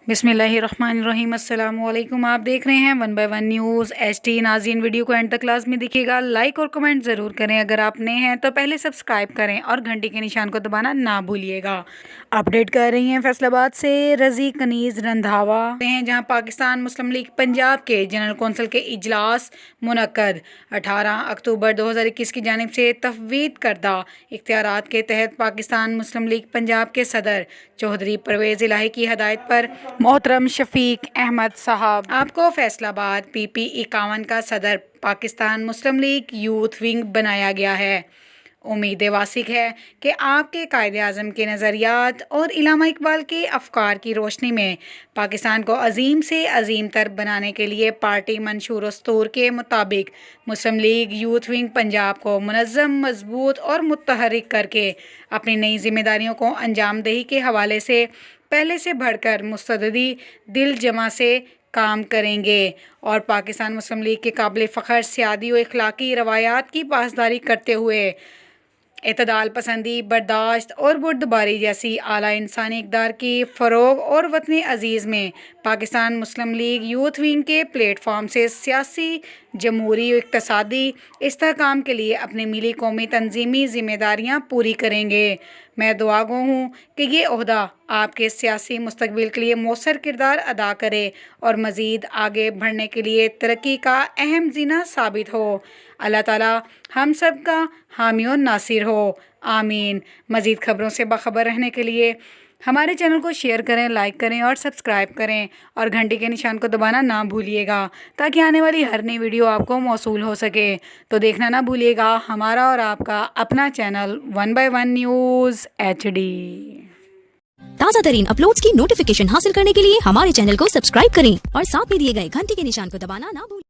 बिस्मिल्लाहिर्रहमानिर्रहीम। अस्सलाम वालेकुम। आप देख रहे हैं 1 बाय 1 न्यूज़ HT। नाज़रीन, वीडियो को एंड तक क्लास में देखिएगा, लाइक और कमेंट ज़रूर करें। अगर आप नए हैं तो पहले सब्सक्राइब करें और घंटी के निशान को दबाना ना भूलिएगा। अपडेट कर रही हैं फैसलाबाद से रज़ी कनीज़ रंधावा हैं, जहां पाकिस्तान मुस्लिम लीग पंजाब के जनरल कौंसिल के इजलास मुनक्कद 18 अक्टूबर 2021 की जानिब से तफवीद करदा इख्तियारात के तहत पाकिस्तान मुस्लिम लीग पंजाब के सदर चौधरी परवेज़ इलाही की हदायत पर मोहतरम शफीक अहमद साहब आपको फैसलाबाद PP 51 का सदर पाकिस्तान मुस्लिम लीग यूथ विंग बनाया गया है। उम्मीद वासिक है कि आपके कायदे आज़म के नज़रियात और इल्लामा इकबाल के अफकार की रोशनी में पाकिस्तान को अजीम से अजीम तर बनाने के लिए पार्टी मंशूर दस्तूर के मुताबिक मुस्लिम लीग यूथ विंग पंजाब को मुनज़्ज़म, मजबूत और मुतहर्रिक करके अपनी नई जिम्मेदारियों को अंजाम दही के हवाले से पहले से बढ़कर मुस्तदी दिल जमा से काम करेंगे और पाकिस्तान मुस्लिम लीग के काबिल फ़ख्र सियासी और इखलाकी रवायात की पासदारी करते हुए एतदाल पसंदी, बर्दाश्त और बुर्दबारी जैसी आला इंसानी इक़दार की फ़रोग़ और वतन अज़ीज़ में पाकिस्तान मुस्लिम लीग यूथ विंग के प्लेटफॉर्म से सियासी, जमहूरी और इक़्तिसादी इस्तेहकाम के लिए अपनी मिली कौमी तंजीमी ज़िम्मेदारियाँ पूरी करेंगे। मैं दुआ गो हूँ कि ये ओहदा आपके सियासी मुस्तक़बिल के लिए मौसर किरदार अदा करे और मज़ीद आगे बढ़ने के लिए तरक्की का अहम ज़ीना साबित हो। अल्लाह ताला हम सब का हामी और नासिर हो, आमीन। मज़ीद ख़बरों से बाखबर रहने के लिए हमारे चैनल को शेयर करें, लाइक करें और सब्सक्राइब करें और घंटी के निशान को दबाना ना भूलिएगा ताकि आने वाली हर नई वीडियो आपको मौसूल हो सके। तो देखना ना भूलिएगा हमारा और आपका अपना चैनल 1 बाय 1 न्यूज़ HD। ताज़ा तरीन अपलोड्स की नोटिफिकेशन हासिल करने के लिए हमारे चैनल को सब्सक्राइब करें और साथ में दिए गए घंटी के निशान को दबाना ना भूलें।